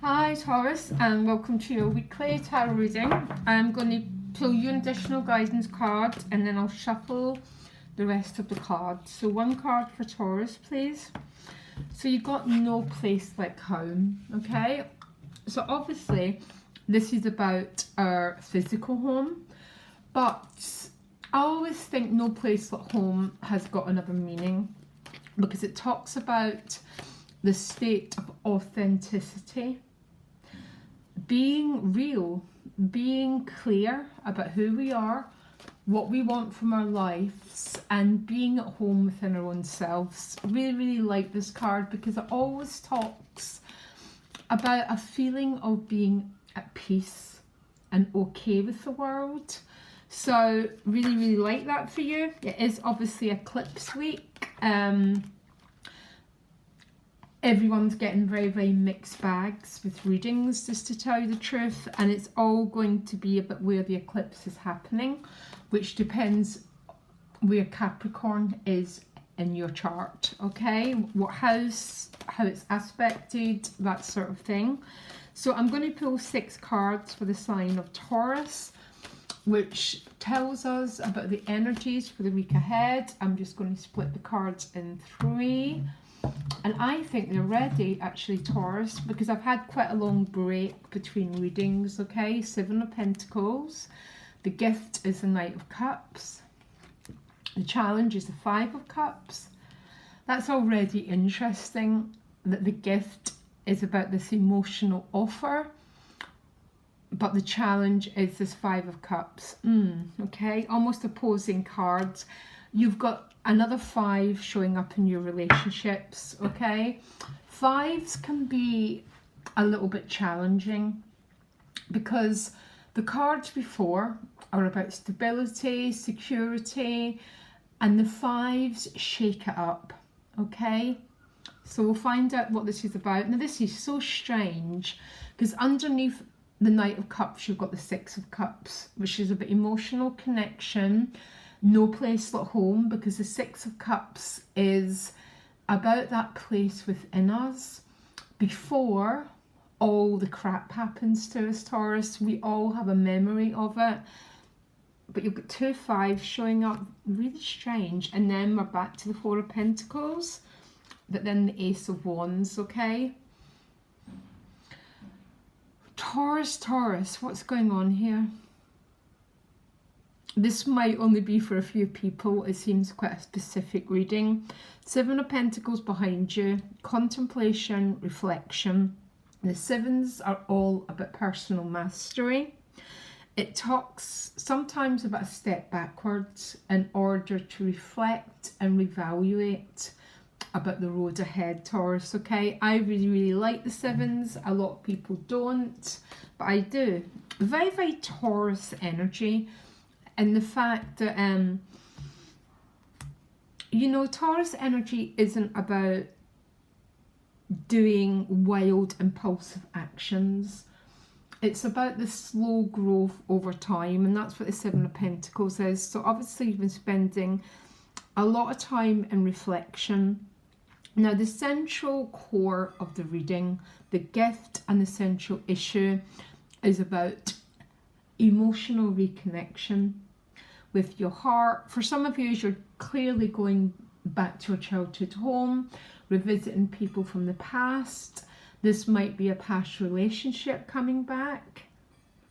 Hi Taurus, and welcome to your weekly tarot reading. I'm going to pull you an additional guidance card and then I'll shuffle the rest of the cards. So one card for Taurus, please. So you got no place like home, okay? So obviously this is about our physical home, but I always think no place like home has got another meaning because it talks about the state of authenticity, being real, being clear about who we are, what we want from our lives, and being at home within our own selves. Really like this card because it always talks about a feeling of being at peace and okay with the world. So really like that for you. It is obviously eclipse week. Everyone's getting very mixed bags with readings, just to tell you the truth, and it's all going to be about where the eclipse is happening, which depends where Capricorn is in your chart, okay? What house, how it's aspected, that sort of thing. So I'm going to pull 6 cards for the sign of Taurus, which tells us about the energies for the week ahead. I'm just going to split the cards in 3. And I think they're ready, actually, Taurus, because I've had quite a long break between readings, okay? 7 of Pentacles. The gift is the Knight of Cups. The challenge is the 5 of Cups. That's already interesting, that the gift is about this emotional offer, but the challenge is this 5 of Cups. Okay, almost opposing cards. You've got another 5 showing up in your relationships, okay? 5s can be a little bit challenging because the cards before are about stability, security, and the 5s shake it up, okay? So we'll find out what this is about. Now this is so strange because underneath the Knight of Cups you've got the 6 of Cups, which is about emotional connection, no place like home, because the 6 of Cups is about that place within us before all the crap happens to us, Taurus. We all have a memory of it, but you've got 2 5s showing up, really strange, and then we're back to the 4 of Pentacles, but then the Ace of Wands, okay? Taurus, what's going on here? This might only be for a few people. It seems quite a specific reading. 7 of Pentacles behind you, contemplation, reflection. The 7s are all about personal mastery. It talks sometimes about a step backwards in order to reflect and reevaluate about the road ahead, Taurus, okay? I really like the 7s. A lot of people don't, but I do. Very Taurus energy. And the fact that, you know, Taurus energy isn't about doing wild, impulsive actions. It's about the slow growth over time, and that's what the 7 of Pentacles is. So obviously you've been spending a lot of time in reflection. Now the central core of the reading, the gift and the central issue, is about emotional reconnection with your heart. For some of you, you're clearly going back to a childhood home, revisiting people from the past. This might be a past relationship coming back.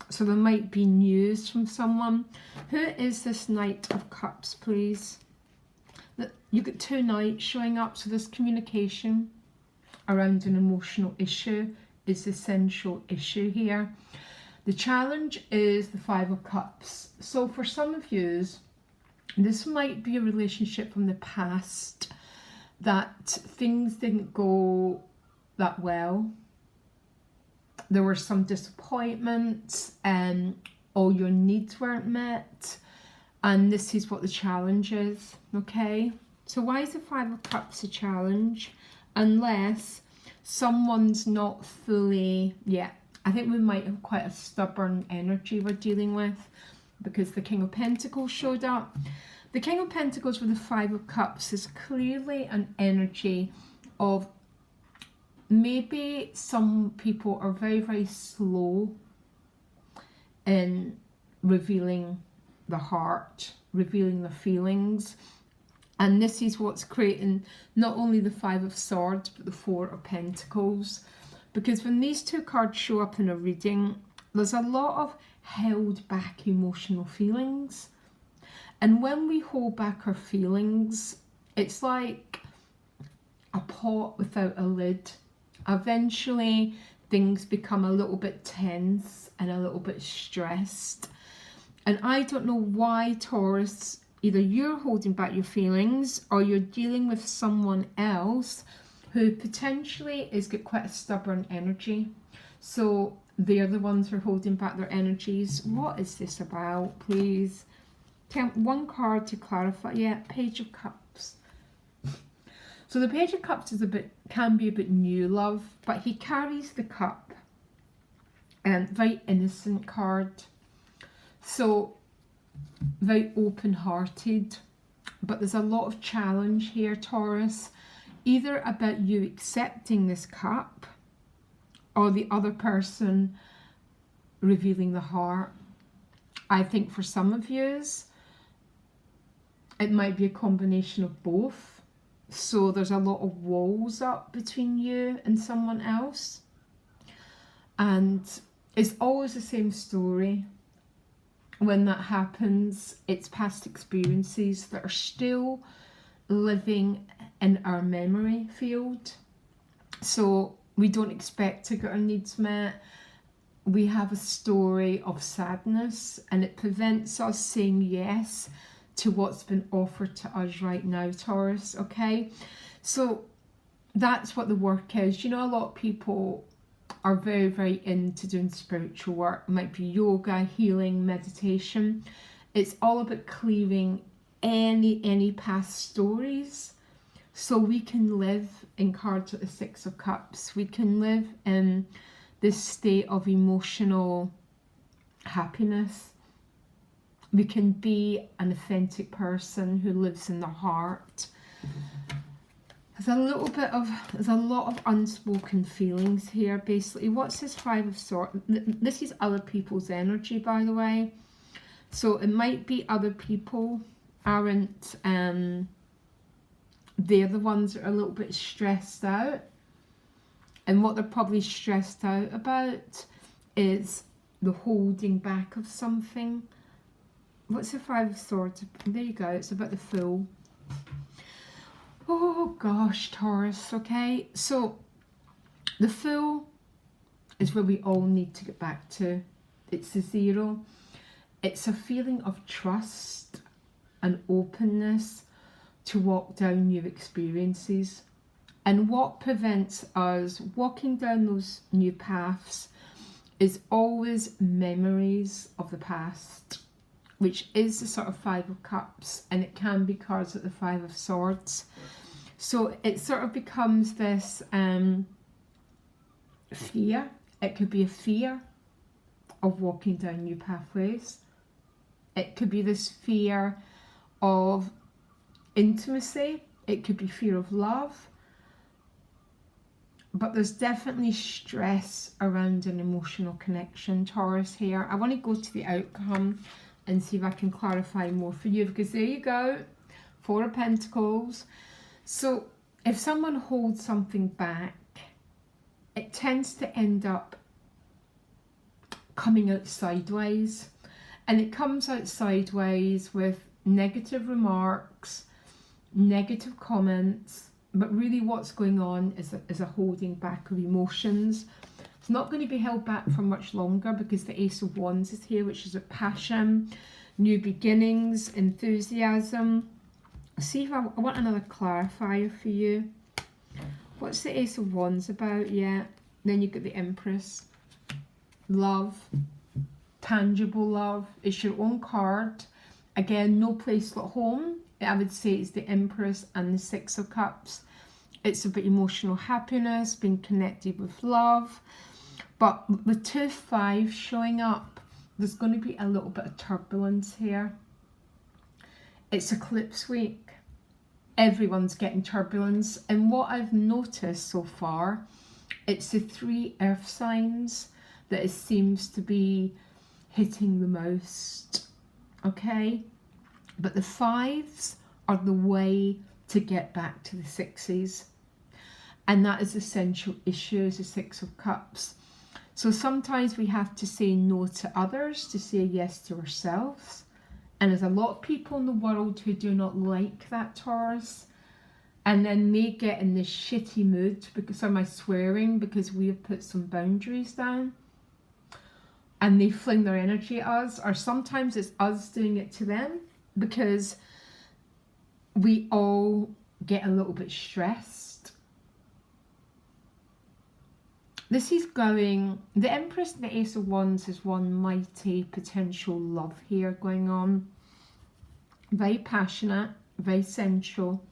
So there might be news from someone. Who is this Knight of Cups, please? You get 2 knights showing up, so this communication around an emotional issue is the central issue here. The challenge is the 5 of Cups. So for some of you, this might be a relationship from the past that things didn't go that well. There were some disappointments and all your needs weren't met. And this is what the challenge is, okay? So why is the 5 of Cups a challenge? Unless someone's not fully, I think we might have quite a stubborn energy we're dealing with because the King of Pentacles showed up. The King of Pentacles with the 5 of Cups is clearly an energy of maybe some people are very, very slow in revealing the heart, revealing the feelings. And this is what's creating not only the Five of Swords, but the Four of Pentacles. Because when these two cards show up in a reading, there's a lot of held back emotional feelings. And when we hold back our feelings, it's like a pot without a lid. Eventually, things become a little bit tense and a little bit stressed. And I don't know why, Taurus, either you're holding back your feelings or you're dealing with someone else who potentially has got quite a stubborn energy. So they're the ones who are holding back their energies. What is this about, please? One card to clarify. Yeah, Page of Cups. So the Page of Cups is can be a bit new love, but he carries the cup. Very innocent card. So very open-hearted, but there's a lot of challenge here, Taurus, either about you accepting this cup or the other person revealing the heart. I think for some of yous, it might be a combination of both. So there's a lot of walls up between you and someone else. And it's always the same story. When that happens, it's past experiences that are still living in our memory field. So we don't expect to get our needs met. We have a story of sadness, and it prevents us saying yes to what's been offered to us right now, Taurus, okay? So that's what the work is. You know, a lot of people are very, very into doing spiritual work. It might be yoga, healing, meditation. It's all about clearing any past stories so we can live in cards with the Six of Cups. We can live in this state of emotional happiness. We can be an authentic person who lives in the heart. There's a lot of unspoken feelings here, basically. What's this Five of Swords? This is other people's energy, by the way. So it might be other people aren't, they're the ones that are a little bit stressed out. And what they're probably stressed out about is the holding back of something. What's the Five of Swords? There you go, it's about the Fool. Oh gosh, Taurus, okay? So the Fool is where we all need to get back to. It's the Zero. It's a feeling of trust and openness to walk down new experiences. And what prevents us walking down those new paths is always memories of the past, which is the sort of Five of Cups, and it can be cards at the Five of Swords. So it sort of becomes this fear. It could be a fear of walking down new pathways. It could be this fear of intimacy. It could be fear of love. But there's definitely stress around an emotional connection, Taurus, here. I want to go to the outcome and see if I can clarify more for you, because there you go, Four of Pentacles. So if someone holds something back, it tends to end up coming out sideways. And it comes out sideways with negative remarks, negative comments, but really what's going on is a holding back of emotions. It's not going to be held back for much longer because the Ace of Wands is here, which is a passion, new beginnings, enthusiasm. See if I want another clarifier for you. What's the Ace of Wands about? Yeah. Then you've got the Empress. Love. Tangible love. It's your own card. Again, no place like home. I would say it's the Empress and the Six of Cups. It's about emotional happiness, being connected with love. But with 2-5 showing up, there's going to be a little bit of turbulence here. It's eclipse week. Everyone's getting turbulence. And what I've noticed so far It's the 3 earth signs that it seems to be hitting the most, okay? But the 5s are the way to get back to the 6s. And that is the central issue, is the 6 of Cups. So sometimes we have to say no to others to say yes to ourselves. And there's a lot of people in the world who do not like that, Taurus. And then they get in this shitty mood because of my swearing, because we have put some boundaries down. And they fling their energy at us. Or sometimes it's us doing it to them, because we all get a little bit stressed. This is going, the Empress and the Ace of Wands is one mighty potential love here going on. Very passionate, very sensual.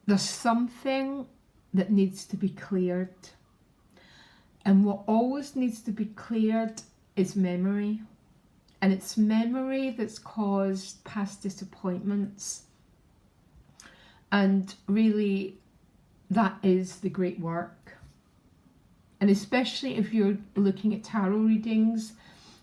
There's something that needs to be cleared. And what always needs to be cleared is memory. And it's memory that's caused past disappointments. And really, that is the great work. And especially if you're looking at tarot readings,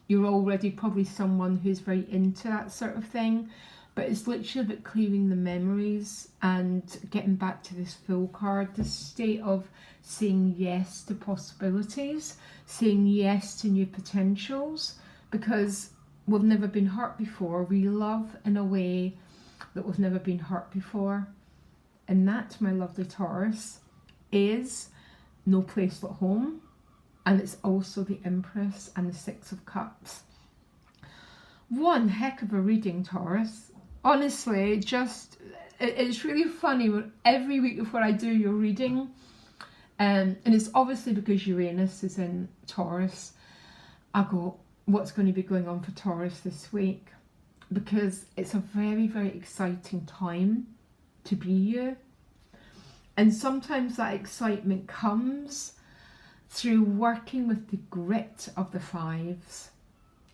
you're already probably someone who's very into that sort of thing. But it's literally about clearing the memories and getting back to this full card, this state of saying yes to possibilities, saying yes to new potentials, because we've never been hurt before. We love in a way that we've never been hurt before. And that, my lovely Taurus, is no place like home. And it's also the Empress and the 6 of Cups. One heck of a reading, Taurus. Honestly, it's really funny when every week before I do your reading, and it's obviously because Uranus is in Taurus, I go, what's going to be going on for Taurus this week? Because it's a very, very exciting time to be you. And sometimes that excitement comes through working with the grit of the 5s,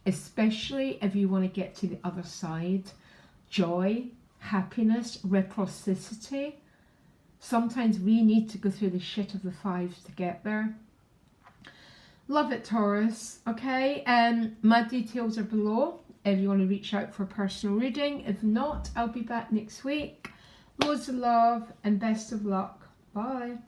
especially if you want to get to the other side. Joy, happiness, reciprocity. Sometimes we need to go through the shit of the 5s to get there. Love it, Taurus. Okay, my details are below if you want to reach out for a personal reading. If not, I'll be back next week. Loads of love and best of luck. Bye.